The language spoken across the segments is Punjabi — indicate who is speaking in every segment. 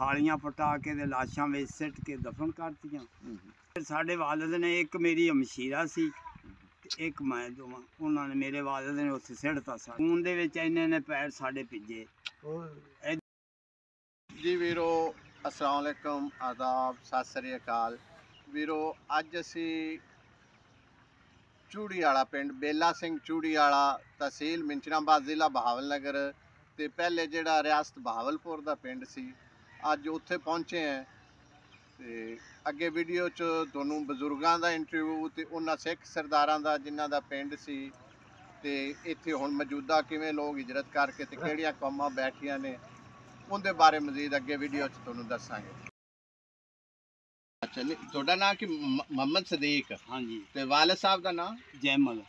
Speaker 1: खालियां पटा के ते लाशां विच सिट के दफन करतियां। फिर साडे वालिद ने एक मेरी हमशीरा सी ते एक मैं दोवां, उन्हां ने मेरे वालिद ने उत्थे सिटता सा। खून दे विच इन्ने ने पैर साडे भिजे।
Speaker 2: जी वीरो अस्सलाम वालेकुम, आदाब, सत श्री अकाल वीरो। अज असी चूड़ी वाला पिंड बेला सिंह चूड़ी वाला तहसील मिंचराबाद जिला बहावलनगर ते पहले जिहड़ा रियासत बहावलपुर दा पिंड सी, अज उत्थे पहुंचे हैं। ते अगे वीडियो च तुहानूं बजुर्गां दा इंटरव्यू ते उन्हां सिख सरदारां दा जिन्हां दा पिंड सी ते इत्थे हुण मौजूदा किवें लोग हिजरत करके ते किहड़ियां कौमां बैठियां ने उनके बारे मजीद अगे वीडियो च तुहानूं दस्सांगे। अच्छा, तुहाडा नाम कि मोहम्मद सदीक?
Speaker 1: हाँ जी।
Speaker 2: ते वालिद साहब दा नाम?
Speaker 1: जैमल।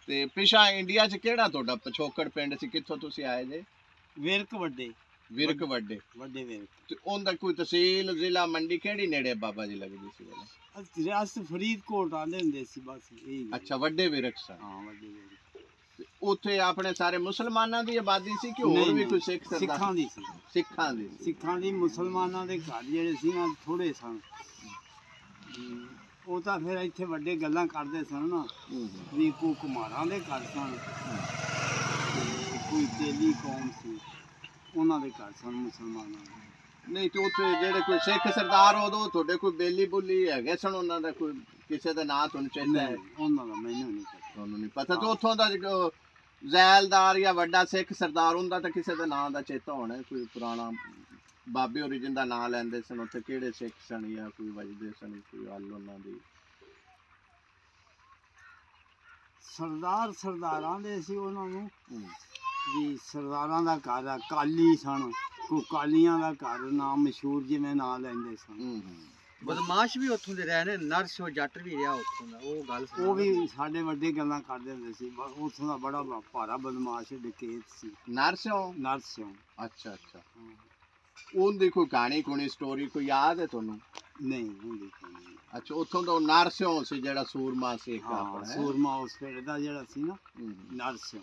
Speaker 2: ते पिछा इंडिया च केड़ा तुहाडा पछोकड़ पिंड सी, कित्थों तुसीं आए जे?
Speaker 1: विरक वड्डे।
Speaker 2: विरक वड्डे।
Speaker 1: वड्डे विरक। ते
Speaker 2: उनदा कोई तहसील जिला मंडी केड़ी नेड़े बाबा जी लगदी सी?
Speaker 1: रियासत फरीदकोट आंदे हुंदे सी बस यही।
Speaker 2: अच्छा, वड्डे विरक सा।
Speaker 1: हाँ, वड्डे विरक।
Speaker 2: उत्थे अपने सारे मुसलमानां दी आबादी सी कि होर भी कोई सिख सरदार?
Speaker 1: सिखां दी सी।
Speaker 2: सिखां दी।
Speaker 1: सिखां दी। मुसलमानां दे घर जेहड़े सी ना थोड़े सन। ਉਹ ਤਾਂ ਫਿਰ ਇੱਥੇ ਵੱਡੇ ਗੱਲਾਂ ਕਰਦੇ ਸਨ ਨਾ ਵੀ ਕੋਈ ਕੁਮਾਰਾਂ ਦੇ ਘਰ ਸਨ ਤੇ ਕੋਈ ਤੇਲੀ ਕੌਮ ਸੀ ਉਹਨਾਂ ਦੇ ਘਰ ਸਨ ਮੁਸਲਮਾਨਾਂ ਦੇ।
Speaker 2: ਨਹੀਂ ਤੇ ਉੱਥੇ ਜਿਹੜੇ ਕੋਈ ਸਿੱਖ ਸਰਦਾਰ ਉਦੋਂ ਤੁਹਾਡੇ ਕੋਈ ਬੇਲੀ ਬੁਲੀ ਹੈਗੇ ਸਨ, ਉਹਨਾਂ ਦਾ ਕੋਈ ਕਿਸੇ ਦਾ ਨਾਂ ਤੁਹਾਨੂੰ ਚੇਤਾ ਹੈ?
Speaker 1: ਉਹਨਾਂ ਦਾ ਮੈਨੂੰ ਨਹੀਂ ਪਤਾ।
Speaker 2: ਤੁਹਾਨੂੰ ਨਹੀਂ ਪਤਾ? ਤੇ ਉੱਥੋਂ ਦਾ ਜ਼ੈਲਦਾਰ ਜਾਂ ਵੱਡਾ ਸਿੱਖ ਸਰਦਾਰ ਹੁੰਦਾ ਤਾਂ ਕਿਸੇ ਦਾ ਨਾਂ ਦਾ ਚੇਤਾ ਹੋਣਾ, ਕੋਈ ਪੁਰਾਣਾ ਬਾਬੇ ਓਰੀਜਨ ਦਾ ਨਾਂ ਲੈਂਦੇ ਸਨ ਉੱਥੇ, ਕਿਹੜੇ ਸਿੱਖ ਸਨ ਜਾਂ ਕੋਈ ਵਜਦੇ ਸਨ, ਕੋਈ ਗੱਲ ਉਹਨਾਂ ਦੀ?
Speaker 1: ਸਰਦਾਰਾਂ ਦੇ ਸੀ ਉਹਨਾਂ ਨੂੰ ਵੀ ਸਰਦਾਰਾਂ ਦਾ ਘਰ ਆ, ਕਾਲੀ ਸਨ, ਕੋਈ ਕਾਲੀਆਂ ਦਾ ਘਰ ਨਾਮ ਮਸ਼ਹੂਰ ਜਿਵੇਂ ਨਾਂ ਲੈਂਦੇ ਸਨ।
Speaker 3: ਬਦਮਾਸ਼ ਵੀ ਉੱਥੋਂ ਦੇ ਰਹੇ ਨੇ, ਨਰਸਿਓ ਜੱਟ ਵੀ ਰਿਹਾ ਉੱਥੋਂ ਦਾ, ਉਹ ਗੱਲ
Speaker 1: ਉਹ ਵੀ ਸਾਡੇ ਵੱਡੇ ਗੱਲਾਂ ਕਰਦੇ ਹੁੰਦੇ ਸੀ। ਉੱਥੋਂ ਦਾ ਬੜਾ ਭਾਰਾ ਬਦਮਾਸ਼ ਡਕੈਤ ਸੀ। ਨਰਸਿਓ।
Speaker 2: ਅੱਛਾ ਅੱਛਾ। ਉਹਦੀ ਕੋਈ ਕਹਾਣੀ ਕੋਈ ਸਟੋਰੀ ਕੋਈ ਯਾਦ ਹੈ ਤੁਹਾਨੂੰ?
Speaker 1: ਨਹੀਂ ਹੁੰਦੀ ਕੋਈ।
Speaker 2: ਅੱਛਾ, ਉੱਥੋਂ ਦਾ ਨਰਸਿਓ ਸੀ ਜਿਹੜਾ ਸੂਰਮਾ ਸੀ ਇੱਕ ਆਪਣਾ?
Speaker 1: ਸੂਰਮਾ ਉਸ ਪਿੰਡ ਦਾ ਜਿਹੜਾ ਸੀ ਨਾ ਨਰਸਿਓ।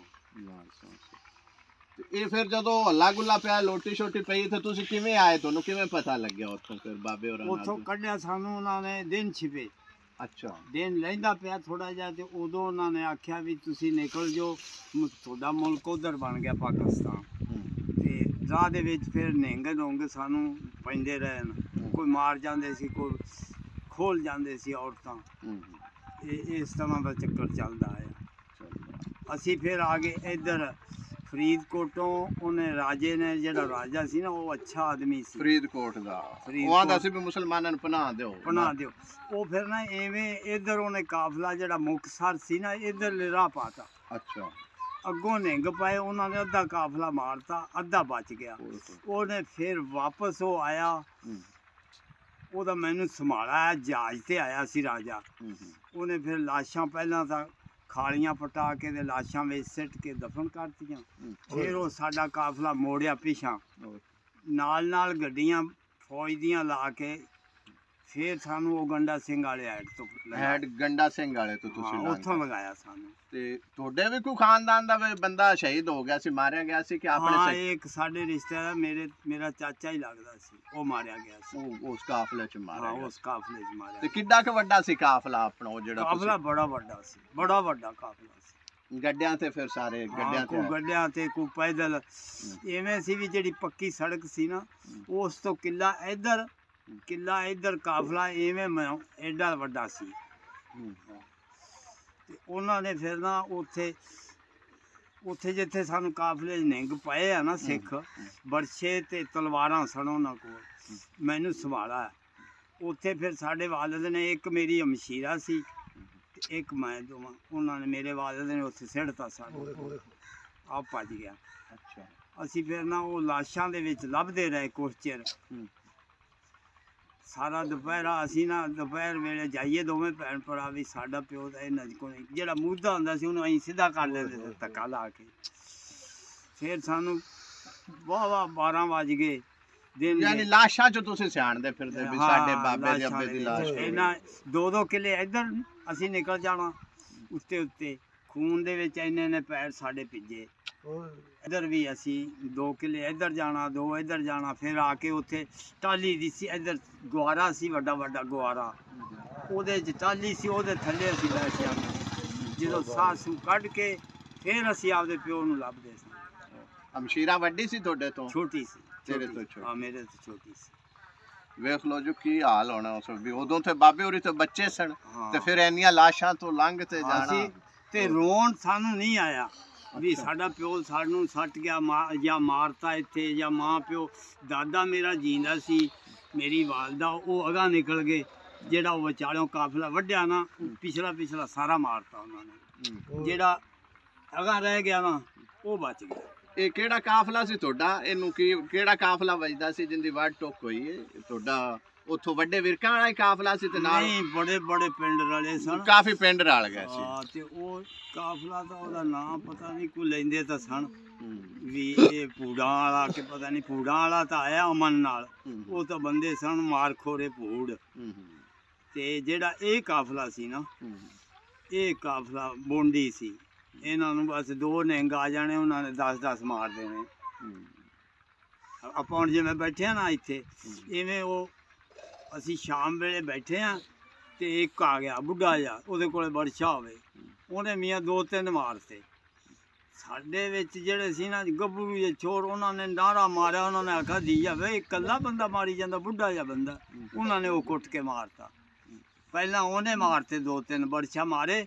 Speaker 2: ਤੇ ਇਹ ਫਿਰ ਜਦੋਂ ਹੱਲਾ ਗੁੱਲਾ ਪਿਆ, ਲੋਟੀ ਛੋਟੀ ਪਈ, ਤੇ ਤੁਸੀਂ ਕਿਵੇਂ ਆਏ? ਤੁਹਾਨੂੰ ਕਿਵੇਂ ਪਤਾ ਲੱਗਿਆ ਉੱਥੋਂ ਫਿਰ ਬਾਬੇ ਹੋਰਾਂ ਨਾਲ?
Speaker 1: ਉੱਥੋਂ ਕੱਢਿਆ ਸਾਨੂੰ ਉਹਨਾਂ ਨੇ ਦਿਨ ਛਿਪੇ।
Speaker 2: ਅੱਛਾ।
Speaker 1: ਦਿਨ ਲੈਂਦਾ ਪਿਆ ਥੋੜਾ ਜਿਹਾ ਤੇ ਉਦੋਂ ਉਹਨਾਂ ਨੇ ਆਖਿਆ ਵੀ ਤੁਸੀਂ ਨਿਕਲ ਜਾਓ, ਤੁਹਾਡਾ ਮੁਲਕ ਉਧਰ ਬਣ ਗਿਆ ਪਾਕਿਸਤਾਨ। ਤੇ ਰਾਹ ਦੇ ਵਿੱਚ ਫਿਰ ਨਿਹੰਗ ਡੋਂਗ ਸਾਨੂੰ ਪੈਂਦੇ ਰਹੇ ਨੇ, ਕੋਈ ਮਾਰ ਜਾਂਦੇ ਸੀ, ਕੋਈ ਖੋਲ ਜਾਂਦੇ ਸੀ ਔਰਤਾਂ। ਇਸ ਤਰ੍ਹਾਂ ਦਾ ਚੱਕਰ ਚੱਲਦਾ ਆਇਆ। ਅਸੀਂ ਫਿਰ ਆ ਗਏ ਇੱਧਰ ਫਰੀਦਕੋਟੋਂ। ਉਹਨੇ ਰਾਜੇ ਨੇ, ਜਿਹੜਾ ਰਾਜਾ ਸੀ ਨਾ ਉਹ ਅੱਛਾ ਆਦਮੀ ਸੀ ਫਰੀਦਕੋਟ ਦਾ, ਉਹ ਆਂਦਾ ਸੀ ਵੀ ਮੁਸਲਮਾਨਾਂ ਨੂੰ ਪਨਾਹ ਦਿਓ। ਉਹ ਫਿਰ ਨਾ ਐਵੇਂ ਇੱਧਰ ਉਹਨੇ ਕਾਫਲਾ ਜਿਹੜਾ ਮੁਕਤਸਰ ਸੀ ਨਾ ਇੱਧਰ ਰਾਹ ਪਾਤਾ। ਅੱਛਾ। ਅੱਗੋਂ ਨਿਹੰਗ ਪਾਏ, ਉਹਨਾਂ ਨੇ ਅੱਧਾ ਕਾਫਲਾ ਮਾਰਤਾ, ਅੱਧਾ ਬਚ ਗਿਆ। ਉਹਨੇ ਫਿਰ ਵਾਪਸ ਉਹ ਆਇਆ, ਉਹਦਾ ਮੈਨੂੰ ਸੰਭਾਲਿਆ, ਜਹਾਜ਼ ਤੇ ਆਇਆ ਸੀ ਰਾਜਾ। ਉਹਨੇ ਫਿਰ ਲਾਸ਼ਾਂ ਪਹਿਲਾਂ ਤਾਂ ਖਾਲੀਆਂ ਪਟਾ ਕੇ ਤੇ ਲਾਸ਼ਾਂ ਵਿੱਚ ਸਿੱਟ ਕੇ ਦਫਨ ਕਰਤੀਆਂ। ਫਿਰ ਉਹ ਸਾਡਾ ਕਾਫਲਾ ਮੋੜਿਆ ਪਿਛਾਂ, ਨਾਲ ਗੱਡੀਆਂ ਫੌਜ ਦੀਆਂ ਲਾ ਕੇ ਫਿਰ ਸਾਨੂੰ ਉਹ ਗੰਡਾ ਸਿੰਘ ਵਾਲੇ
Speaker 2: ਗੰਡਾ ਸਿੰਘ ਵਾਲੇ ਤੋਂ ਤੁਸੀਂ
Speaker 1: ਉੱਥੋਂ ਲਗਾਇਆ ਸਾਨੂੰ।
Speaker 2: ਤੇ ਤੁਹਾਡੇ ਵੀ ਕੋਈ ਖਾਨਦਾਨ ਦਾ ਬੰਦਾ ਸ਼ਹੀਦ ਹੋ ਗਿਆ ਸੀ, ਮਾਰਿਆ ਗਿਆ ਸੀ ਕਿ ਆਪਣੇ?
Speaker 1: ਹਾਂ, ਇੱਕ ਸਾਡੇ ਰਿਸ਼ਤੇਦਾਰ ਮੇਰਾ ਚਾਚਾ ਹੀ ਲੱਗਦਾ ਸੀ, ਉਹ ਮਾਰਿਆ ਗਿਆ ਸੀ।
Speaker 2: ਉਸ ਕਾਫਲੇ ਚ ਮਾਰਿਆ?
Speaker 1: ਉਸ ਕਾਫਲੇ ਚ ਮਾਰਿਆ।
Speaker 2: ਤੇ ਕਿੱਡਾ ਕੁ ਵੱਡਾ ਸੀ ਕਾਫਲਾ ਆਪਣਾ ਉਹ ਜਿਹੜਾ?
Speaker 1: ਕਾਫਲਾ ਬੜਾ ਵੱਡਾ ਸੀ, ਬੜਾ ਵੱਡਾ ਕਾਫਲਾ ਸੀ।
Speaker 2: ਗੱਡਿਆਂ ਤੇ ਫਿਰ ਸਾਰੇ
Speaker 1: ਗੱਡਿਆਂ ਤੇ ਕੋਈ ਪੈਦਲ ਐਵੇਂ ਸੀ ਵੀ ਜਿਹੜੀ ਪੱਕੀ ਸੜਕ ਸੀ ਨਾ ਉਸ ਤੋਂ ਕਿੱਲਾ ਇੱਧਰ ਕਾਫਲਾ ਐਵੇਂ ਐਡਾ ਵੱਡਾ ਸੀ। ਤੇ ਉਹਨਾਂ ਨੇ ਫਿਰ ਨਾ ਉੱਥੇ ਜਿੱਥੇ ਸਾਨੂੰ ਕਾਫਲੇ ਨਿਹੰਗ ਪਏ ਆ ਨਾ ਸਿੱਖ, ਬਰਛੇ ਤੇ ਤਲਵਾਰਾਂ ਸਨ ਉਹਨਾਂ ਕੋਲ, ਮੈਨੂੰ ਸੰਭਾਲਿਆ। ਉੱਥੇ ਫਿਰ ਸਾਡੇ ਵਾਲਿਦ ਨੇ, ਇੱਕ ਮੇਰੀ ਹਮਸ਼ੀਰਾ ਸੀ ਤੇ ਇੱਕ ਮੈਂ ਦੋਵਾਂ, ਉਹਨਾਂ ਨੇ ਮੇਰੇ ਵਾਲਿਦ ਨੇ ਉੱਥੇ ਸਿੱਟਤਾ ਸਾਨੂੰ, ਆਪ ਭੱਜ ਗਿਆ। ਅੱਛਾ। ਅਸੀਂ ਫਿਰ ਨਾ ਉਹ ਲਾਸ਼ਾਂ ਦੇ ਵਿੱਚ ਲੱਭਦੇ ਰਹੇ ਕੁਛ ਚਿਰ, ਸਾਰਾ ਦੁਪਹਿਰਾ। ਅਸੀਂ ਨਾ ਦੁਪਹਿਰ ਵੇਲੇ ਜਾਈਏ ਦੋਵੇਂ ਭੈਣ ਭਰਾ ਵੀ ਸਾਡਾ ਪਿਓ ਦਾ ਇਹਨਾਂ ਕੋਲ ਨਹੀਂ, ਜਿਹੜਾ ਮੁੱਦਾ ਹੁੰਦਾ ਸੀ ਉਹਨੂੰ ਅਸੀਂ ਸਿੱਧਾ ਕਰ ਲੈਂਦੇ ਸੀ ਧੱਕਾ ਲਾ ਕੇ। ਫਿਰ ਸਾਨੂੰ ਵਾਹ 12 ਵੱਜ ਗਏ ਦਿਨ।
Speaker 2: ਯਾਨੀ ਲਾਸ਼ਾਂ ਚ ਤੁਸੀਂ ਸਿਆਣਦੇ ਫਿਰਦੇ ਵੀ ਸਾਡੇ ਬਾਬੇ ਦੇ ਅੱਬੇ ਦੀ ਲਾਸ਼?
Speaker 1: ਇਹਨਾਂ 2-2 ਕਿੱਲੇ ਇੱਧਰ ਅਸੀਂ ਨਿਕਲ ਜਾਣਾ, ਉੱਤੇ ਖੂਨ ਦੇ ਵਿੱਚ ਇੰਨੇ ਪੈਰ ਸਾਡੇ ਭਿੱਜੇ। इधर भी असी 2 किले इधर जाना 2 इधर जाना फिर आके उत्थे टाली दी सी इधर गुआरा सी वड्डा वड्डा गुआरा ਉਹਦੇ 'ਚ टाली सी ਉਹਦੇ ਥੱਲੇ ਅਸੀਂ ਬੈਠ ਜਾਂਦੇ ਜਦੋਂ ਸਾਹ ਸੂ ਕੱਢ ਕੇ ਫਿਰ ਅਸੀਂ ਆਪਦੇ ਪਿਓ ਨੂੰ ਲੱਭਦੇ ਸੀ
Speaker 2: ਹਮਸ਼ੀਰਾ ਵੱਡੀ ਸੀ ਤੁਹਾਡੇ ਤੋਂ
Speaker 1: ਛੋਟੀ ਸੀ
Speaker 2: ਤੇਰੇ ਤੋਂ ਛੋਟੀ
Speaker 1: ਹਾਂ ਮੇਰੇ ਤੋਂ ਛੋਟੀ ਸੀ
Speaker 2: ਵੇਖ ਲੋ ਜੋ ਕੀ ਹਾਲ ਹੋਣਾ ਉਸ ਵੀ ਉਦੋਂ ਤੇ ਬਾਬੇ ਹੋਰੀ ਤੋਂ ਬੱਚੇ ਸਨ
Speaker 1: ਹਾਂ।
Speaker 2: ਤੇ ਫਿਰ ਇੰਨੀਆਂ ਲਾਸ਼ਾਂ ਤੋਂ ਲੰਘ ਤੇ ਜਾਣਾ
Speaker 1: ਅਸੀਂ ਤੇ ਰੋਣ ਸਾਨੂੰ ਨਹੀਂ ਆਇਆ ਵੀ ਸਾਡਾ ਪਿਓ ਸਾਨੂੰ ਸੱਟ ਗਿਆ ਜਾਂ ਮਾਰਤਾ ਇੱਥੇ ਜਾਂ ਮਾਂ ਪਿਓ ਦਾਦਾ ਮੇਰਾ ਜੀਂਦਾ ਸੀ ਮੇਰੀ ਵਾਲਦਾ ਉਹ ਅਗਾਂਹ ਨਿਕਲ ਗਏ ਜਿਹੜਾ ਉਹ ਵਿਚਾਲਿਓਂ ਕਾਫਲਾ ਵੱਢਿਆ ਨਾ ਪਿਛਲਾ ਸਾਰਾ ਮਾਰਤਾ ਉਹਨਾਂ ਨੇ ਜਿਹੜਾ ਅਗਾਂਹ ਰਹਿ ਗਿਆ ਨਾ ਉਹ ਬਚ ਗਿਆ
Speaker 2: ਇਹ ਕਿਹੜਾ ਕਾਫਲਾ ਸੀ ਤੁਹਾਡਾ ਇਹਨੂੰ ਕੀ ਕਿਹੜਾ ਕਾਫਲਾ ਵੱਜਦਾ ਸੀ ਜਿੰਦੀ ਵੱਢ ਟੁੱਕ ਹੋਈ ਹੈ ਤੁਹਾਡਾ ਉੱਥੋਂ ਵੱਡੇ ਵਿਰਕਾਂ ਵਾਲਾ ਹੀ ਕਾਫਲਾ ਸੀ ਤੇ ਨਾਲ
Speaker 1: ਨਹੀਂ ਬੜੇ ਬੜੇ ਪਿੰਡ ਰਲੇ ਸਨ
Speaker 2: ਕਾਫੀ ਪਿੰਡ ਰਲ ਗਏ ਸੀ
Speaker 1: ਹਾਂ ਤੇ ਉਹ ਕਾਫਲਾ ਤਾਂ ਉਹਦਾ ਨਾਂ ਪਤਾ ਨਹੀਂ ਕੋਈ ਲੈਂਦੇ ਤਾਂ ਸਨ ਵੀ ਇਹ ਪੂੜਾਂ ਵਾਲਾ ਕਿ ਪਤਾ ਨਹੀਂ ਪੂੜਾਂ ਵਾਲਾ ਤਾਂ ਆਇਆ ਅਮਨ ਨਾਲ ਉਹ ਤਾਂ ਬੰਦੇ ਸਨ ਮਾਰਖੋਰੇ ਪੂੜ ਤੇ ਜਿਹੜਾ ਇਹ ਕਾਫਲਾ ਸੀ ਨਾ ਇਹ ਕਾਫਲਾ ਬੋਂਡੀ ਸੀ ਇਹਨਾਂ ਨੂੰ ਬਸ 2 ਨਿਹੰਗ ਆ ਜਾਣੇ ਉਹਨਾਂ ਨੇ 10-10 ਮਾਰ ਦੇਣੇ ਆਪਾਂ ਹੁਣ ਜਿਵੇਂ ਬੈਠੇ ਆ ਨਾ ਇੱਥੇ ਇਵੇਂ ਉਹ ਅਸੀਂ ਸ਼ਾਮ ਵੇਲੇ ਬੈਠੇ ਆ ਤੇ ਇੱਕ ਆ ਗਿਆ ਬੁੱਢਾ ਜਿਹਾ ਉਹਦੇ ਕੋਲੇ ਬਰਛਾ ਹੋਵੇ ਉਹਨੇ ਮੀਆਂ 2-3 ਮਾਰਤੇ ਸਾਡੇ ਵਿੱਚ ਜਿਹੜੇ ਸੀ ਨਾ ਗੱਭਰੂ ਜਿਹੇ ਛੋਰ ਉਹਨਾਂ ਨੇ ਨਾਰਾ ਮਾਰਿਆ ਉਹਨਾਂ ਨੇ ਆਖਿਆ ਦੀਆ ਵੇ ਇਕੱਲਾ ਬੰਦਾ ਮਾਰੀ ਜਾਂਦਾ ਬੁੱਢਾ ਜਿਹਾ ਬੰਦਾ ਉਹਨਾਂ ਨੇ ਉਹ ਕੁੱਟ ਕੇ ਮਾਰਤਾ ਪਹਿਲਾਂ ਉਹਨੇ ਮਾਰਤੇ 2-3 ਬਰਛਾ ਮਾਰੇ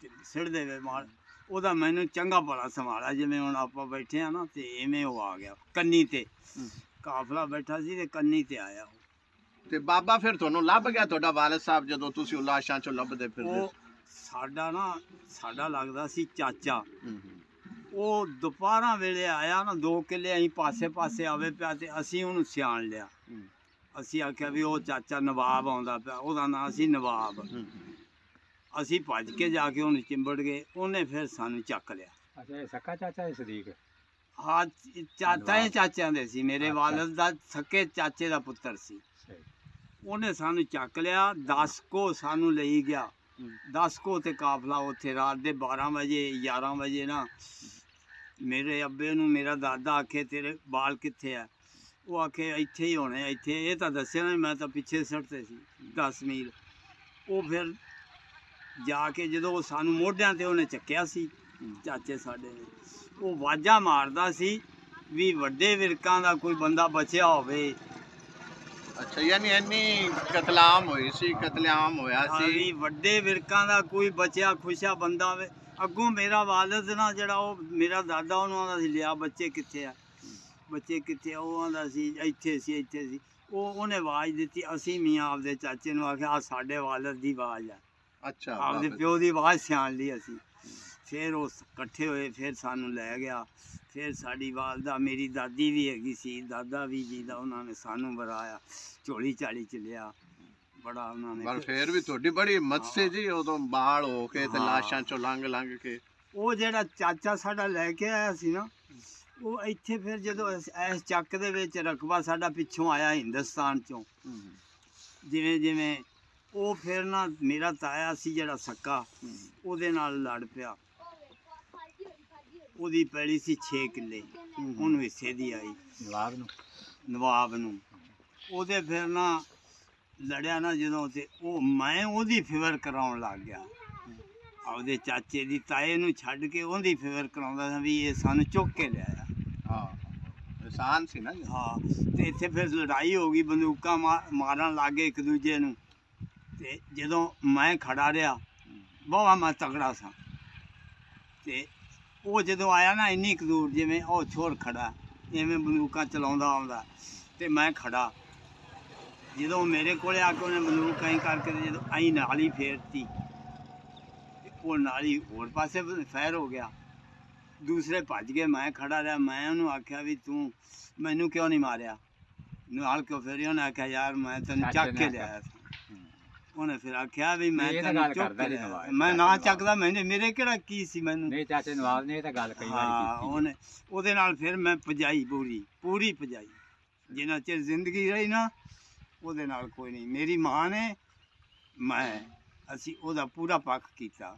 Speaker 1: ਤੇ ਸਿਰ ਦੇ ਵੇ ਮਾਰ ਉਹਦਾ ਮੈਨੂੰ ਚੰਗਾ ਭਲਾ ਸੰਭਾਲਿਆ ਜਿਵੇਂ ਹੁਣ ਆਪਾਂ ਬੈਠੇ ਆ ਨਾ ਤੇ ਐਵੇਂ ਉਹ ਆ ਗਿਆ ਕੰਨੀ ਤੇ ਕਾਫਲਾ ਬੈਠਾ ਸੀ ਤੇ ਕੰਨੀ ਤੇ ਆਇਆ ਉਹ
Speaker 2: ਤੇ ਬਾਬਾ ਫਿਰ ਤੁਹਾਨੂੰ ਲੱਭ ਗਿਆ ਤੁਹਾਡਾ ਵਾਲਿਦ ਸਾਹਿਬ ਜਦੋਂ ਤੁਸੀਂ ਲਾਸ਼ਾਂ ਚੋਂ ਲੱਭਦੇ ਫਿਰਦੇ
Speaker 1: ਉਹ ਸਾਡਾ ਲੱਗਦਾ ਸੀ ਚਾਚਾ ਉਹ ਦੁਪਹਿਰਾਂ ਵੇਲੇ ਆਇਆ ਨਾ 2 ਕਿੱਲੇ ਅਸੀਂ ਪਾਸੇ ਆਵੇ ਪਿਆ ਤੇ ਅਸੀਂ ਉਹਨੂੰ ਸਿਆਣ ਲਿਆ ਅਸੀਂ ਆਖਿਆ ਵੀ ਉਹ ਚਾਚਾ ਨਵਾਬ ਆਉਂਦਾ ਪਿਆ ਉਹਦਾ ਨਾਂ ਸੀ ਨਵਾਬ ਅਸੀਂ ਭੱਜ ਕੇ ਜਾ ਕੇ ਉਹਨੂੰ ਚਿੰਬੜ ਗਏ ਉਹਨੇ ਫਿਰ ਸਾਨੂੰ ਚੱਕ ਲਿਆ
Speaker 3: ਅੱਛਾ ਇਹ ਸਕਾ ਚਾਚਾ ਹੈ ਸਦੀਕ
Speaker 1: ਹਾਂ ਚਾਚਿਆਂ ਦੇ ਸੀ ਮੇਰੇ ਵਾਲਿਦ ਦਾ ਸਕੇ ਚਾਚੇ ਦਾ ਪੁੱਤਰ ਸੀ ਉਹਨੇ ਸਾਨੂੰ ਚੱਕ ਲਿਆ 10 ਕੋ ਸਾਨੂੰ ਲਈ ਗਿਆ 10 ਕੋ ਤੇ ਕਾਫਲਾ ਉੱਥੇ ਰਾਤ ਦੇ 12 ਵਜੇ 11 ਵਜੇ ਨਾ ਮੇਰੇ ਅੱਬੇ ਨੂੰ ਮੇਰਾ ਦਾਦਾ ਆਖੇ ਤੇਰੇ ਬਾਲ ਕਿੱਥੇ ਆ ਉਹ ਆਖੇ ਇੱਥੇ ਹੀ ਹੋਣੇ ਇੱਥੇ ਇਹ ਤਾਂ ਦੱਸਿਆ ਨਾ ਮੈਂ ਤਾਂ ਪਿੱਛੇ ਸੜਤੇ ਸੀ 10 ਮੀਲ ਉਹ ਫਿਰ ਜਾ ਕੇ ਜਦੋਂ ਉਹ ਸਾਨੂੰ ਮੋਢਿਆਂ ਤੇ ਉਹਨੇ ਚੱਕਿਆ ਸੀ ਚਾਚੇ ਸਾਡੇ ਨੇ ਉਹ ਵਾਜਾ ਮਾਰਦਾ ਸੀ ਵੀ ਵੱਡੇ ਵਿਰਕਾਂ ਦਾ ਕੋਈ ਬੰਦਾ ਬਚਿਆ ਹੋਵੇ
Speaker 2: ਅੱਛਾ ਯਾਨੀ ਇੰਨੀ ਕਤਲਾਮ ਹੋਈ ਸੀ ਕਤਲੇਆਮ ਹੋਇਆ ਸੀ
Speaker 1: ਵੀ ਵੱਡੇ ਵਿਰਕਾਂ ਦਾ ਕੋਈ ਬਚਿਆ ਖੁਸ਼ਾ ਬੰਦਾ ਹੋਵੇ ਅੱਗੋਂ ਮੇਰਾ ਵਾਲਿਦ ਨਾ ਜਿਹੜਾ ਉਹ ਮੇਰਾ ਦਾਦਾ ਉਹਨੂੰ ਆਂਦਾ ਸੀ ਲਿਆ ਬੱਚੇ ਕਿੱਥੇ ਆ ਉਹ ਆਂਦਾ ਸੀ ਇੱਥੇ ਸੀ ਉਹਨੇ ਆਵਾਜ਼ ਦਿੱਤੀ ਅਸੀਂ ਮੀਆਂ ਆਪਦੇ ਚਾਚੇ ਨੂੰ ਆਖਿਆ ਆ ਸਾਡੇ ਵਾਲਿਦ ਦੀ ਆਵਾਜ਼ ਆ
Speaker 2: ਅੱਛਾ
Speaker 1: ਆਪਦੇ ਪਿਓ ਦੀ ਆਵਾਜ਼ ਸਿਆਣ ਲਈ ਅਸੀਂ ਫਿਰ ਉਹ ਇਕੱਠੇ ਹੋਏ ਫਿਰ ਸਾਨੂੰ ਲੈ ਗਿਆ ਫਿਰ ਸਾਡੀ ਵਾਲਦਾ ਮੇਰੀ ਦਾਦੀ ਵੀ ਹੈਗੀ ਸੀ ਦਾਦਾ ਵੀ ਜੀ ਦਾ ਉਹਨਾਂ ਨੇ ਸਾਨੂੰ ਬਰਾਇਆ ਝੋਲੀ ਝਾਲੀ ਚ ਲਿਆ ਬੜਾ ਉਹਨਾਂ ਨੇ
Speaker 2: ਪਰ ਫਿਰ ਵੀ ਤੁਹਾਡੀ ਬੜੀ ਹਿੰਮਤ ਸੀ ਜੀ ਉਦੋਂ ਬਾਲ ਹੋ ਕੇ ਤੇ ਲਾਸ਼ਾਂ ਚੋਂ ਲੰਘ ਕੇ
Speaker 1: ਉਹ ਜਿਹੜਾ ਚਾਚਾ ਸਾਡਾ ਲੈ ਕੇ ਆਇਆ ਸੀ ਨਾ ਉਹ ਇੱਥੇ ਫਿਰ ਜਦੋਂ ਇਸ ਚੱਕ ਦੇ ਵਿੱਚ ਰਕਬਾ ਸਾਡਾ ਪਿੱਛੋਂ ਆਇਆ ਹਿੰਦੁਸਤਾਨ ਚੋਂ ਜਿਵੇਂ ਉਹ ਫਿਰ ਨਾ ਮੇਰਾ ਤਾਇਆ ਸੀ ਜਿਹੜਾ ਸੱਕਾ ਉਹਦੇ ਨਾਲ ਲੜ ਪਿਆ ਉਹਦੀ ਪੈਲੀ ਸੀ 6 ਕਿੱਲੇ ਉਹਨੂੰ ਹਿੱਸੇ ਦੀ ਆਈ ਨਵਾਬ ਨੂੰ ਉਹਦੇ ਫਿਰ ਨਾ ਲੜਿਆ ਨਾ ਜਦੋਂ ਤੇ ਉਹ ਮੈਂ ਉਹਦੀ ਫਿਕਰ ਕਰਾਉਣ ਲੱਗ ਗਿਆ ਆਪਦੇ ਚਾਚੇ ਦੀ ਤਾਏ ਨੂੰ ਛੱਡ ਕੇ ਉਹਦੀ ਫਿਕਰ ਕਰਾਉਂਦਾ ਸੀ ਵੀ ਇਹ ਸਾਨੂੰ ਚੁੱਕ ਕੇ ਲਿਆਇਆ
Speaker 2: ਹਾਂ ਆਸਾਨ ਸੀ ਨਾ
Speaker 1: ਹਾਂ ਤੇ ਇੱਥੇ ਫਿਰ ਲੜਾਈ ਹੋ ਗਈ ਬੰਦੂਕਾਂ ਮਾਰਨ ਲੱਗ ਗਏ ਇੱਕ ਦੂਜੇ ਨੂੰ ਤੇ ਜਦੋਂ ਮੈਂ ਖੜਾ ਰਿਹਾ ਬਹੁਤ ਮੈਂ ਤਗੜਾ ਸਾਂ ਤੇ ਉਹ ਜਦੋਂ ਆਇਆ ਨਾ ਇੰਨੀ ਕੁ ਦੂਰ ਜਿਵੇਂ ਉਹ ਛੋਰ ਖੜਾ ਇਵੇਂ ਬੰਦੂਕਾਂ ਚਲਾਉਂਦਾ ਆਉਂਦਾ ਤੇ ਮੈਂ ਖੜਾ ਜਦੋਂ ਮੇਰੇ ਕੋਲੇ ਆ ਕੇ ਉਹਨੇ ਬੰਦੂਕ ਐਂ ਕਰਕੇ ਜਦੋਂ ਐਂ ਨਾਲੀ ਫੇਰਤੀ ਉਹ ਨਾਲੀ ਹੋਰ ਪਾਸੇ ਫੈਰ ਹੋ ਗਿਆ ਦੂਸਰੇ ਭੱਜ ਗਏ ਮੈਂ ਖੜਾ ਰਿਹਾ ਮੈਂ ਉਹਨੂੰ ਆਖਿਆ ਵੀ ਤੂੰ ਮੈਨੂੰ ਕਿਉਂ ਨਹੀਂ ਮਾਰਿਆ ਨਾਲ ਕਿਉਂ ਫੇਰੀ ਉਹਨੇ ਆਖਿਆ ਯਾਰ ਮੈਂ ਤੈਨੂੰ ਚੱਕ ਕੇ ਲਿਆਇਆ ਸੀ ਉਹਨੇ ਫਿਰ ਆਖਿਆ ਵੀ ਮੈਂ ਤੈਨੂੰ ਚੁੱਕ ਕੇ ਲਿਆਇਆ ਮੈਂ ਨਾ ਚੱਕਦਾ ਮੇਰੇ ਕਿਹੜਾ ਕੀ ਸੀ ਮੈਨੂੰ
Speaker 3: ਨਹੀਂ ਚਾਚੇ ਨਵਾਬ ਨੇ ਇਹ ਤਾਂ ਗੱਲ ਕਈ ਵਾਰੀ ਕੀਤੀ
Speaker 1: ਉਹਨੇ ਉਹਦੇ ਨਾਲ ਫਿਰ ਮੈਂ ਭਜਾਈ ਪੂਰੀ ਭਜਾਈ ਜਿੰਨਾ ਚਿਰ ਜ਼ਿੰਦਗੀ ਰਹੀ ਨਾ ਉਹਦੇ ਨਾਲ ਕੋਈ ਨਹੀਂ ਮੇਰੀ ਮਾਂ ਨੇ ਅਸੀਂ ਉਹਦਾ ਪੂਰਾ ਪੱਖ ਕੀਤਾ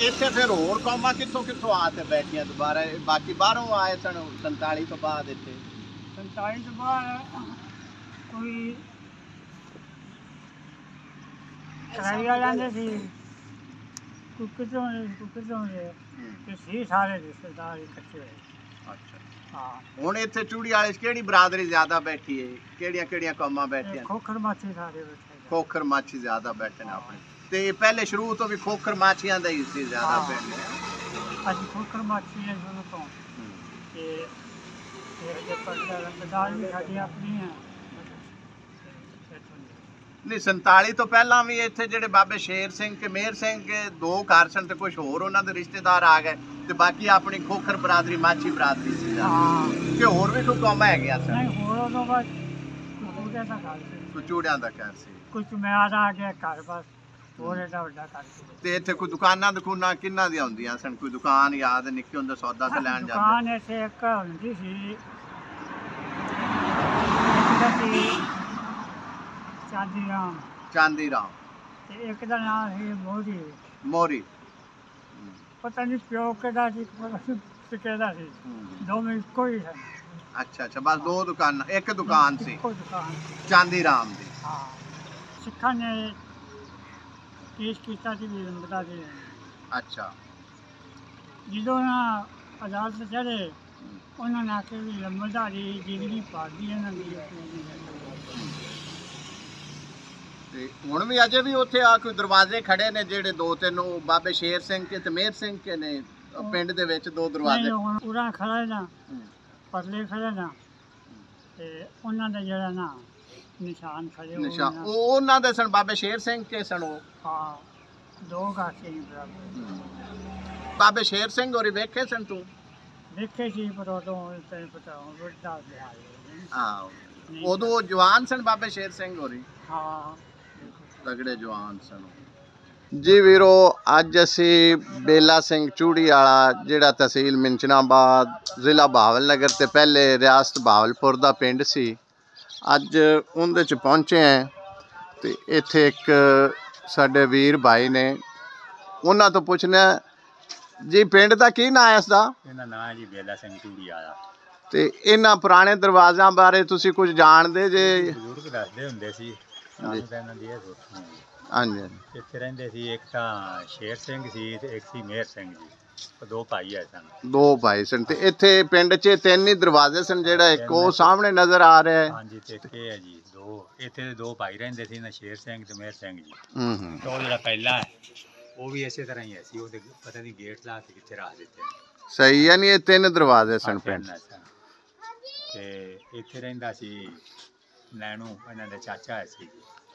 Speaker 2: ਇੱਥੇ ਫਿਰ ਹੋਰ ਕੌਮਾਂ ਕਿੱਥੋਂ ਕਿੱਥੋਂ ਆ ਕੇ ਬੈਠੀਆਂ ਦੁਬਾਰਾ? ਬਾਕੀ ਬਾਹਰੋਂ ਆਏ ਸਨ 47 ਤੋਂ ਬਾਅਦ ਇੱਥੇ?
Speaker 1: 47 ਤੋਂ ਬਾਅਦ ਕੋਈ ਕਰਾਈ ਵਾਲਿਆਂ ਸੀ, ਕੋਈ ਕਿਤੋਂ ਦੇ ਤੇ ਸੀ ਸਾਰੇ ਰਿਸ਼ਤੇਦਾਰ ਇਕੱਠੇ ਹੋਏ।
Speaker 2: ਅੱਛਾ।
Speaker 1: ਹਾਂ,
Speaker 2: ਹੁਣ ਇੱਥੇ ਚੂੜੀ ਵਾਲੇ 'ਚ ਕਿਹੜੀ ਬਰਾਦਰੀ ਜ਼ਿਆਦਾ ਬੈਠੀ ਹੈ? ਕਿਹੜੀਆਂ ਕਿਹੜੀਆਂ ਕੌਮਾਂ ਬੈਠੀਆਂ?
Speaker 1: ਖੋਖਰ ਮਾਛੀ ਸਾਰੇ ਬੈਠੇ।
Speaker 2: ਖੋਖਰ ਮਾਛੀ ਜ਼ਿਆਦਾ ਬੈਠੇ ਨੇ ਆਪਣੇ। ਤੇ ਪਹਿਲੇ ਸ਼ੁਰੂ ਤੋਂ ਵੀ ਖੋਖਰ ਮਾਛੀਆਂ ਦਾ ਹੀ ਸੀ ਜ਼ਿਆਦਾ ਪਿੰਡ?
Speaker 1: ਅਸੀਂ ਖੋਖਰ ਮਾਛੀ ਨੇ ਸ਼ੁਰੂ ਤੋਂ ਤੇ ਇਹ ਜੇ ਪਰਦਾਰ ਵੀ ਸਾਡੀ ਆਪਣੀ ਹੈ।
Speaker 2: ਨਹੀਂ 47 ਤੋਂ ਪਹਿਲਾਂ ਵੀ ਇੱਥੇ ਜਿਹੜੇ ਬਾਬੇ ਸ਼ੇਰ ਸਿੰਘ ਤੇ ਮੇਹਰ ਸਿੰਘ ਦੇ 2 ਘਰ ਸਨ ਤੇ ਕੁਝ ਹੋਰ ਉਹਨਾਂ ਦੇ ਰਿਸ਼ਤੇਦਾਰ ਆ ਗਏ ਤੇ ਬਾਕੀ ਆਪਣੀ ਖੋਖਰ ਬਰਾਦਰੀ ਮਾਛੀ ਬਰਾਦਰੀ ਸੀ
Speaker 1: ਹਾਂ,
Speaker 2: ਕਿ ਹੋਰ ਵੀ ਕੋਈ ਕੌਮਾਂ ਹੈਗੀਆਂ ਸਨ?
Speaker 1: ਨਹੀਂ ਹੋਰ ਉਦੋਂ ਬਾਅਦ ਉਹਦੇ ਦਾ ਘਰ ਸੀ,
Speaker 2: ਕੋਈ ਚੂੜਿਆਂ ਦਾ ਘਰ ਸੀ।
Speaker 1: ਕੁਝ ਮਿਆਦ ਆ ਗਿਆ ਘਰ ਬਸ, ਹੋਰ ਇਹਦਾ ਵੱਡਾ ਘਰ ਸੀ।
Speaker 2: ਤੇ ਇੱਥੇ ਕੋਈ ਦੁਕਾਨਾਂ ਕਿੰਨਾ ਦੀਆਂ ਹੁੰਦੀਆਂ ਸਨ? ਕੋਈ ਦੁਕਾਨ ਯਾਦ ਨਿੱਕੇ ਹੁੰਦੇ ਸੌਦਾ ਤੇ ਲੈਣ ਜਾਂਦੇ?
Speaker 1: ਦੁਕਾਨ ਇੱਥੇ ਇੱਕ ਹੁੰਦੀ ਸੀ, ਇੱਕ ਸੀ
Speaker 2: ਚਾਂਦੀ ਰਾਮ
Speaker 1: ਤੇ ਇੱਕ ਦਾ ਨਾਮ ਸੀ ਮੋਦੀ।
Speaker 2: ਮੋਰੀ।
Speaker 1: ਪਤਾ ਨਹੀਂ ਪਿਓ ਕਿਹਦਾ ਸੀ, ਪਤਾ ਨਹੀਂ ਕਿਹਦਾ ਸੀ, ਦੋਵੇਂ ਇੱਕੋ ਹੀ ਸਨ।
Speaker 2: ਅੱਛਾ ਅੱਛਾ, ਬਸ 2 ਦੁਕਾਨਾਂ, ਇੱਕ ਦੁਕਾਨ ਸੀ
Speaker 1: ਇੱਕੋ ਦੁਕਾਨ ਸੀ।
Speaker 2: ਚਾਂਦੀ ਰਾਮ ਦੀ।
Speaker 1: ਹਾਂ, ਸਿੱਖਾਂ ਨੇ ਕੇਸ ਕੀਤਾ ਸੀ ਵੀ ਲੰਬਦਾ ਸੀ।
Speaker 2: ਅੱਛਾ।
Speaker 1: ਜਦੋਂ ਨਾ ਅਦਾਲਤ ਚੜੇ ਉਹਨਾਂ ਨੇ ਆਖਿਆ ਵੀ ਲੰਬੜਦਾਰੀ ਜ਼ਿੰਦਗੀ ਪਾਦੀ ਇਹਨਾਂ ਦੀ।
Speaker 2: ਤੇ ਹੁਣ ਵੀ ਅਜੇ ਵੀ ਉੱਥੇ ਆ ਕੋਈ ਦਰਵਾਜ਼ੇ ਖੜੇ ਨੇ ਜਿਹੜੇ 2-3 ਉਹ ਬਾਬੇ ਸ਼ੇਰ ਸਿੰਘ ਕੇ ਤੇ ਮੇਹਰ ਸਿੰਘ ਕੇ ਨੇ ਪਿੰਡ ਦੇ ਵਿੱਚ 2 ਦਰਵਾਜ਼ੇ?
Speaker 1: ਨਹੀਂ, ਹੁਣ ਪੂਰਾ ਖੜਾ ਨਾ ਪਰਲੇ ਖੜੇ ਨਾ ਤੇ ਉਹਨਾਂ ਦਾ ਜਿਹੜਾ ਨਾ ਨਿਸ਼ਾਨ ਖੜੇ ਹੋਏ
Speaker 2: ਨਿਸ਼ਾਨ
Speaker 1: ਨਾ।
Speaker 2: ਉਹ ਉਹਨਾਂ ਦੇ ਸਨ ਬਾਬੇ ਸ਼ੇਰ ਸਿੰਘ ਕੇ ਸਨ ਉਹ?
Speaker 1: ਹਾਂ, 2 ਗਾਛੇ ਹੀ ਬਰਾਬਰ।
Speaker 2: ਬਾਬੇ ਸ਼ੇਰ ਸਿੰਘ ਹੋਰੀ ਵੇਖੇ ਸਨ ਤੂੰ?
Speaker 1: ਦੇਖੇ ਸੀ ਪਰ ਉਦੋਂ ਤੈਨੂੰ ਪਤਾ ਵੱਡਾ ਵਿਹਾਰ।
Speaker 2: ਹਾਂ, ਉਦੋਂ ਉਹ ਜਵਾਨ ਸਨ ਬਾਬੇ ਸ਼ੇਰ ਸਿੰਘ ਹੋਰੀ?
Speaker 1: ਹਾਂ,
Speaker 2: ਤਗੜੇ ਜਵਾਨ ਸਨ। ਜੀ ਵੀਰੋ, ਅੱਜ ਅਸੀਂ ਬੇਲਾ ਸਿੰਘ ਚੂੜੀ ਵਾਲਾ ਜਿਹੜਾ ਤਹਿਸੀਲ ਮਿੰਚਨਾਬਾਦ ਜ਼ਿਲ੍ਹਾ ਬਹਾਵਲਨਗਰ ਤੇ ਪਹਿਲੇ ਰਿਆਸਤ ਬਹਾਵਲਪੁਰ ਦਾ ਪਿੰਡ ਸੀ, ਅੱਜ ਉਹਦੇ 'ਚ ਪਹੁੰਚੇ ਹਾਂ ਤੇ ਇੱਥੇ ਇੱਕ ਸਾਡੇ ਵੀਰ ਭਾਈ ਨੇ, ਉਹਨਾਂ ਤੋਂ ਪੁੱਛਣਾ ਜੀ ਪਿੰਡ ਦਾ ਕੀ ਨਾਂ ਹੈ ਇਸ ਦਾ?
Speaker 4: ਇਹਦਾ ਨਾਂ ਜੀ ਬੇਲਾ ਸਿੰਘ ਚੂੜੀ ਵਾਲਾ।
Speaker 2: ਤੇ ਇਹਨਾਂ ਪੁਰਾਣੇ ਦਰਵਾਜ਼ਿਆਂ ਬਾਰੇ ਤੁਸੀਂ ਕੁਝ ਜਾਣਦੇ ਜੇ?
Speaker 4: ਬਜ਼ੁਰਗ ਦੱਸਦੇ ਹੁੰਦੇ ਸੀ ਸਾਨੂੰ ਤਾਂ ਇਹਨਾਂ ਦੀ ਇਹ ਸੋਚ ਨਹੀਂ।
Speaker 2: ਹਾਂਜੀ।
Speaker 4: ਇੱਥੇ ਰਹਿੰਦੇ ਸੀ ਇੱਕ ਤਾਂ ਸ਼ੇਰ ਸਿੰਘ ਸੀ ਤੇ ਇੱਕ ਸੀ ਮੇਹਰ ਸਿੰਘ ਜੀ, ਉਹ 2 ਭਾਈ ਆ ਸਨ।
Speaker 2: 2 ਭਾਈ ਸਨ ਤੇ ਇੱਥੇ ਪਿੰਡ 'ਚ 3 ਹੀ ਦਰਵਾਜ਼ੇ ਸਨ, ਜਿਹੜਾ ਇੱਕ ਉਹ ਸਾਹਮਣੇ ਨਜ਼ਰ ਆ ਰਿਹਾ ਹੈ?
Speaker 4: ਹਾਂਜੀ, ਤੇ ਇੱਕ ਇਹ ਹੈ ਜੀ 2 ਇੱਥੇ 2 ਭਾਈ ਰਹਿੰਦੇ ਸੀ ਨਾ, ਸ਼ੇਰ ਸਿੰਘ ਤੇ ਮੇਹਰ ਸਿੰਘ ਜੀ।
Speaker 2: ਹੂੰ।
Speaker 4: ਤੇ ਉਹ ਜਿਹੜਾ ਪਹਿਲਾ ਹੈ ਉਹ ਵੀ ਇਸੇ ਤਰ੍ਹਾਂ ਹੀ ਹੈ ਸੀ, ਉਹਦੇ ਪਤਾ ਨਹੀਂ ਗੇਟ ਲਾ ਕੇ ਕਿੱਥੇ ਰੱਖ ਦਿੱਤੇ।
Speaker 2: ਸਹੀ, ਯਾਨੀ ਇਹ 3 ਦਰਵਾਜ਼ੇ ਸਨ ਪਿੰਡ।
Speaker 4: ਤੇ ਇੱਥੇ ਰਹਿੰਦਾ ਸੀ ਨੈਣੂ, ਇਹਨਾਂ ਦਾ ਚਾਚਾ ਹੈ ਸੀ।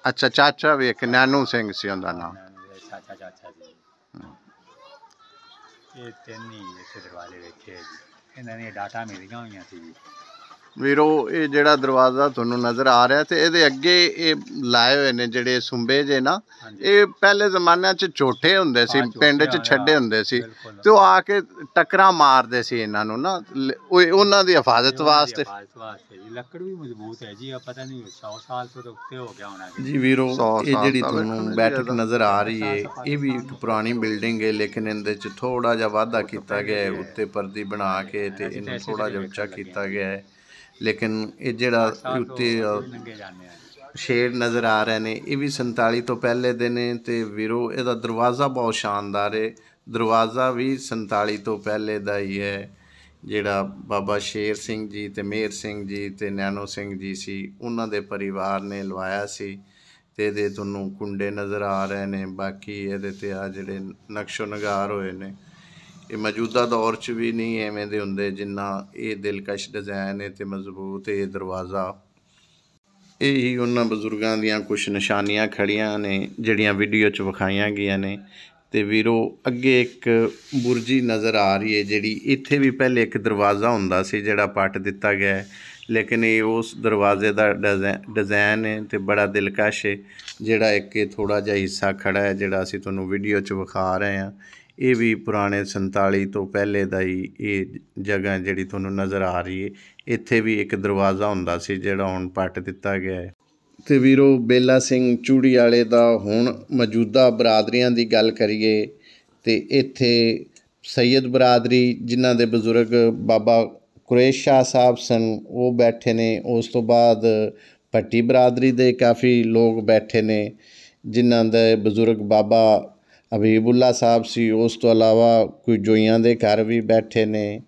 Speaker 2: ਅੱਛਾ, ਚਾਚਾ ਵੀ ਇੱਕ ਨੈਣੂ ਸਿੰਘ ਸੀ ਉਹਦਾ ਨਾਮ?
Speaker 4: ਚਾਚਾ ਜੀ। ਇਹ 3 ਹੀ ਇੱਥੇ ਦਰਵਾਜ਼ੇ ਵੇਖੇ ਜੀ, ਇਹਨਾਂ ਦੀਆਂ ਡਾਟਾ ਮਿਲੀਆਂ ਹੋਈਆਂ ਸੀ ਜੀ।
Speaker 2: ਵੀਰੋ, ਇਹ ਜਿਹੜਾ ਦਰਵਾਜ਼ਾ ਤੁਹਾਨੂੰ ਨਜ਼ਰ ਆ ਰਿਹਾ ਤੇ ਇਹਦੇ ਅੱਗੇ ਇਹ ਲਾਏ ਹੋਏ ਨੇ ਜਿਹੜੇ ਸੁੰਬੇ ਜੇ ਨਾ, ਇਹ ਪਹਿਲੇ ਜ਼ਮਾਨਿਆਂ 'ਚ ਝੋਟੇ ਹੁੰਦੇ ਸੀ, ਪਿੰਡ 'ਚ ਛੱਡੇ ਹੁੰਦੇ ਸੀ ਤੇ ਉਹ ਆ ਕੇ ਟੱਕਰਾਂ ਮਾਰਦੇ ਸੀ ਇਹਨਾਂ ਨੂੰ ਨਾ, ਉਹਨਾਂ ਦੀ ਹਿਫਾਜ਼ਤ ਵਾਸਤੇ।
Speaker 4: ਲੱਕੜ ਵੀ ਮਜ਼ਬੂਤ ਹੈ ਜੀ, ਪਤਾ ਨਹੀਂ 100 ਸਾਲ ਤੋਂ ਉੱਤੇ ਹੋ ਗਿਆ ਹੋਣਾ
Speaker 2: ਜੀ। ਵੀਰੋ, ਇਹ ਜਿਹੜੀ ਤੁਹਾਨੂੰ ਬੈਠਕ ਨਜ਼ਰ ਆ ਰਹੀ ਹੈ ਇਹ ਵੀ ਇੱਕ ਪੁਰਾਣੀ ਬਿਲਡਿੰਗ ਹੈ, ਲੇਕਿਨ ਇਹਦੇ 'ਚ ਥੋੜਾ ਜਿਹਾ ਵਾਧਾ ਕੀਤਾ ਗਿਆ ਹੈ, ਉੱਤੇ ਪਰਦੀ ਬਣਾ ਕੇ ਤੇ ਇਹਨੂੰ ਥੋੜਾ ਜਿਹਾ ਉੱਚਾ ਕੀਤਾ ਗਿਆ ਹੈ। ਲੇਕਿਨ ਇਹ ਜਿਹੜਾ ਉੱਤੇ ਸ਼ੇਡ ਨਜ਼ਰ ਆ ਰਹੇ ਨੇ ਇਹ ਵੀ 47 ਤੋਂ ਪਹਿਲੇ ਦੇ ਨੇ। ਤੇ ਵੀਰੋ, ਇਹਦਾ ਦਰਵਾਜ਼ਾ ਬਹੁਤ ਸ਼ਾਨਦਾਰ ਹੈ, ਦਰਵਾਜ਼ਾ ਵੀ 47 ਤੋਂ ਪਹਿਲੇ ਦਾ ਹੀ ਹੈ, ਜਿਹੜਾ ਬਾਬਾ ਸ਼ੇਰ ਸਿੰਘ ਜੀ ਤੇ ਮੇਹਰ ਸਿੰਘ ਜੀ ਤੇ ਨੈਣੋ ਸਿੰਘ ਜੀ ਸੀ ਉਹਨਾਂ ਦੇ ਪਰਿਵਾਰ ਨੇ ਲਵਾਇਆ ਸੀ। ਤੇ ਇਹਦੇ ਤੁਹਾਨੂੰ ਕੁੰਡੇ ਨਜ਼ਰ ਆ ਰਹੇ ਨੇ, ਬਾਕੀ ਇਹਦੇ ਤੇ ਆ ਜਿਹੜੇ ਨਕਸ਼ੋ ਨਗਾਰ ਹੋਏ ਨੇ ਇਹ ਮੌਜੂਦਾ ਦੌਰ 'ਚ ਵੀ ਨਹੀਂ ਐਵੇਂ ਦੇ ਹੁੰਦੇ ਜਿੰਨਾ ਇਹ ਦਿਲਕਸ਼ ਡਿਜ਼ਾਇਨ ਹੈ ਤੇ ਮਜ਼ਬੂਤ ਇਹ ਦਰਵਾਜ਼ਾ। ਇਹ ਹੀ ਉਹਨਾਂ ਬਜ਼ੁਰਗਾਂ ਦੀਆਂ ਕੁਛ ਨਿਸ਼ਾਨੀਆਂ ਖੜੀਆਂ ਨੇ ਜਿਹੜੀਆਂ ਵੀਡੀਓ 'ਚ ਵਿਖਾਈਆਂ ਗਈਆਂ ਨੇ। ਤੇ ਵੀਰੋ, ਅੱਗੇ ਇੱਕ ਬੁਰਜੀ ਨਜ਼ਰ ਆ ਰਹੀ ਹੈ ਜਿਹੜੀ, ਇੱਥੇ ਵੀ ਪਹਿਲੇ ਇੱਕ ਦਰਵਾਜ਼ਾ ਹੁੰਦਾ ਸੀ ਜਿਹੜਾ ਪੱਟ ਦਿੱਤਾ ਗਿਆ ਹੈ, ਲੇਕਿਨ ਇਹ ਉਸ ਦਰਵਾਜ਼ੇ ਦਾ ਡਿਜ਼ਾਇਨ ਹੈ ਤੇ ਬੜਾ ਦਿਲਕਸ਼ ਹੈ। ਜਿਹੜਾ ਇੱਕ ਇਹ ਥੋੜ੍ਹਾ ਜਿਹਾ ਹਿੱਸਾ ਖੜਾ ਹੈ ਜਿਹੜਾ ਅਸੀਂ ਤੁਹਾਨੂੰ ਵੀਡੀਓ 'ਚ ਵਿਖਾ ਰਹੇ ਹਾਂ, ਇਹ ਵੀ ਪੁਰਾਣੇ 47 ਤੋਂ ਪਹਿਲੇ ਦਾ ਹੀ ਇਹ ਜਗ੍ਹਾ ਜਿਹੜੀ ਤੁਹਾਨੂੰ ਨਜ਼ਰ ਆ ਰਹੀ ਹੈ। ਇੱਥੇ ਵੀ ਇੱਕ ਦਰਵਾਜ਼ਾ ਹੁੰਦਾ ਸੀ ਜਿਹੜਾ ਹੁਣ ਪੱਟ ਦਿੱਤਾ ਗਿਆ ਹੈ। ਤੇ ਵੀਰੋ, ਬੇਲਾ ਸਿੰਘ ਚੂੜੀ ਵਾਲੇ ਦਾ ਹੁਣ ਮੌਜੂਦਾ ਬਰਾਦਰੀਆਂ ਦੀ ਗੱਲ ਕਰੀਏ ਤੇ ਇੱਥੇ ਸੈयद ਬਰਾਦਰੀ ਜਿਨ੍ਹਾਂ ਦੇ ਬਜ਼ੁਰਗ ਬਾਬਾ ਕੁਰੇਸ਼ ਸ਼ਾਹ ਸਾਹਿਬ ਸਨ ਉਹ ਬੈਠੇ ਨੇ। ਉਸ ਤੋਂ ਬਾਅਦ ਭੱਟੀ ਬਰਾਦਰੀ ਦੇ ਕਾਫੀ ਲੋਕ ਬੈਠੇ ਨੇ ਜਿਨ੍ਹਾਂ ਦੇ ਬਜ਼ੁਰਗ ਬਾਬਾ ਹਬੀਬੁੱਲਾ ਸਾਹਿਬ ਸੀ। ਉਸ ਤੋਂ ਇਲਾਵਾ ਕੋਈ ਜੋਈਆਂ ਦੇ ਘਰ ਵੀ ਬੈਠੇ ਨੇ,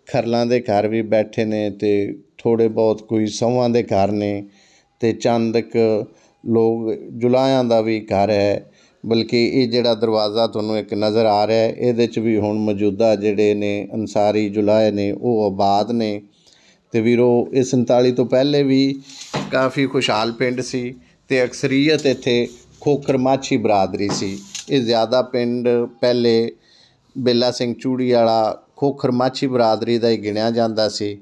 Speaker 2: ਖਰਲਾਂ ਦੇ ਘਰ ਵੀ ਬੈਠੇ ਨੇ ਤੇ ਥੋੜ੍ਹੇ ਬਹੁਤ ਕੋਈ ਸਹੁੰਆਂ ਦੇ ਘਰ ਨੇ ਤੇ ਚੰਦ ਕੁ ਲੋਕ ਜੁਲਾਹਿਆਂ ਦਾ ਵੀ ਘਰ ਹੈ। ਬਲਕਿ ਇਹ ਜਿਹੜਾ ਦਰਵਾਜ਼ਾ ਤੁਹਾਨੂੰ ਇੱਕ ਨਜ਼ਰ ਆ ਰਿਹਾ ਇਹਦੇ 'ਚ ਵੀ ਹੁਣ ਮੌਜੂਦਾ ਜਿਹੜੇ ਨੇ ਅੰਸਾਰੀ ਜੁਲਾਹੇ ਨੇ ਉਹ ਆਬਾਦ ਨੇ। ਤੇ ਵੀਰੋ ਇਹ 47 ਤੋਂ ਪਹਿਲੇ ਵੀ ਕਾਫੀ ਖੁਸ਼ਹਾਲ ਪਿੰਡ ਸੀ ਤੇ ਅਕਸਰੀਅਤ ਇੱਥੇ ਖੋਖਰ ਮਾਛੀ ਬਰਾਦਰੀ ਸੀ। ਇਹ ਜ਼ਿਆਦਾ ਪਿੰਡ ਪਹਿਲੇ ਬੇਲਾ ਸਿੰਘ ਚੂੜੀ ਵਾਲਾ ਖੋਖਰ ਮਾਛੀ ਬਰਾਦਰੀ ਦਾ ਹੀ ਗਿਣਿਆ ਜਾਂਦਾ ਸੀ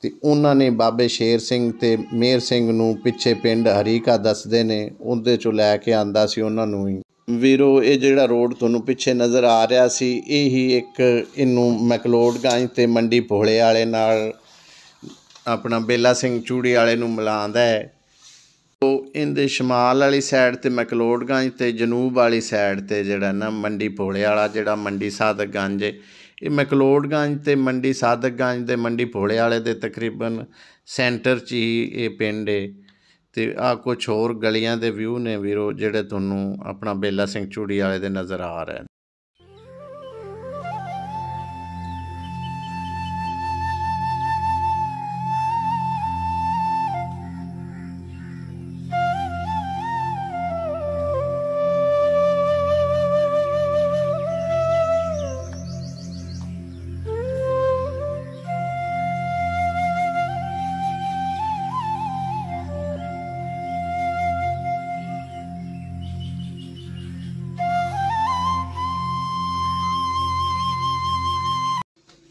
Speaker 2: ਤੇ ਉਹਨਾਂ ਨੇ ਬਾਬੇ ਸ਼ੇਰ ਸਿੰਘ ਤੇ ਮੇਹਰ ਸਿੰਘ ਨੂੰ ਪਿੱਛੇ ਪਿੰਡ ਹਰੀਕਾ ਦੱਸਦੇ ਨੇ ਉਹਦੇ 'ਚੋਂ ਲੈ ਕੇ ਆਂਦਾ ਸੀ ਉਹਨਾਂ ਨੂੰ ਹੀ। ਵੀਰੋ ਇਹ ਜਿਹੜਾ ਰੋਡ ਤੁਹਾਨੂੰ ਪਿੱਛੇ ਨਜ਼ਰ ਆ ਰਿਹਾ ਸੀ ਇਹ ਹੀ ਇੱਕ ਇਹਨੂੰ ਮੈਕਲੋਡਗੰਜ ਤੇ ਮੰਡੀ ਭੋਲੇ ਵਾਲੇ ਨਾਲ ਆਪਣਾ ਬੇਲਾ ਸਿੰਘ ਚੂੜੀ ਵਾਲੇ ਨੂੰ ਮਿਲਾਉਂਦਾ ਹੈ। ਉਹ ਇਹਦੇ ਸ਼ਮਾਲ ਵਾਲੀ ਸਾਈਡ ਤੇ ਮੈਕਲੋਡਗੰਜ ਤੇ ਜਨੂਬ ਵਾਲੀ ਸਾਈਡ ਤੇ ਜਿਹੜਾ ਨਾ ਮੰਡੀ ਭੋਲੇ ਵਾਲਾ ਜਿਹੜਾ ਮੰਡੀ ਸਾਦਕਗੰਜ ਹੈ ਇਹ ਮੈਕਲੋਡਗੰਜ ਤੇ ਮੰਡੀ ਸਾਦਕਗੰਜ ਦੇ ਮੰਡੀ ਭੋਲੇ ਵਾਲੇ ਦੇ ਤਕਰੀਬਨ ਸੈਂਟਰ 'ਚ ਹੀ ਇਹ ਪਿੰਡ ਹੈ। ਤੇ ਆਹ ਕੁਛ ਹੋਰ ਗਲੀਆਂ ਦੇ ਵਿਊ ਨੇ ਵੀਰੋ ਜਿਹੜੇ ਤੁਹਾਨੂੰ ਆਪਣਾ ਬੇਲਾ ਸਿੰਘ ਚੂੜੀ ਵਾਲੇ ਦੇ ਨਜ਼ਰ ਆ ਰਹੇ ਨੇ।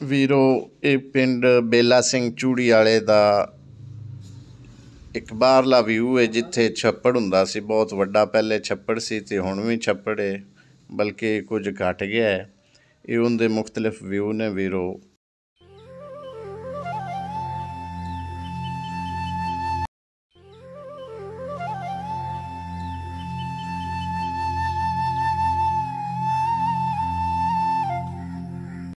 Speaker 2: ਵੀਰੋ ਇਹ ਪਿੰਡ ਬੇਲਾ ਸਿੰਘ ਚੂੜੀ ਵਾਲੇ ਦਾ ਇੱਕ ਬਾਹਰਲਾ ਵਿਊ ਹੈ ਜਿੱਥੇ ਛੱਪੜ ਹੁੰਦਾ ਸੀ, ਬਹੁਤ ਵੱਡਾ ਪਹਿਲੇ ਛੱਪੜ ਸੀ ਤੇ ਹੁਣ ਵੀ ਛੱਪੜ ਹੈ ਬਲਕਿ ਕੁਝ ਘਟ ਗਿਆ ਹੈ। ਇਹ ਉਹਦੇ ਮੁਖਤਲਿਫ ਵਿਊ ਨੇ ਵੀਰੋ।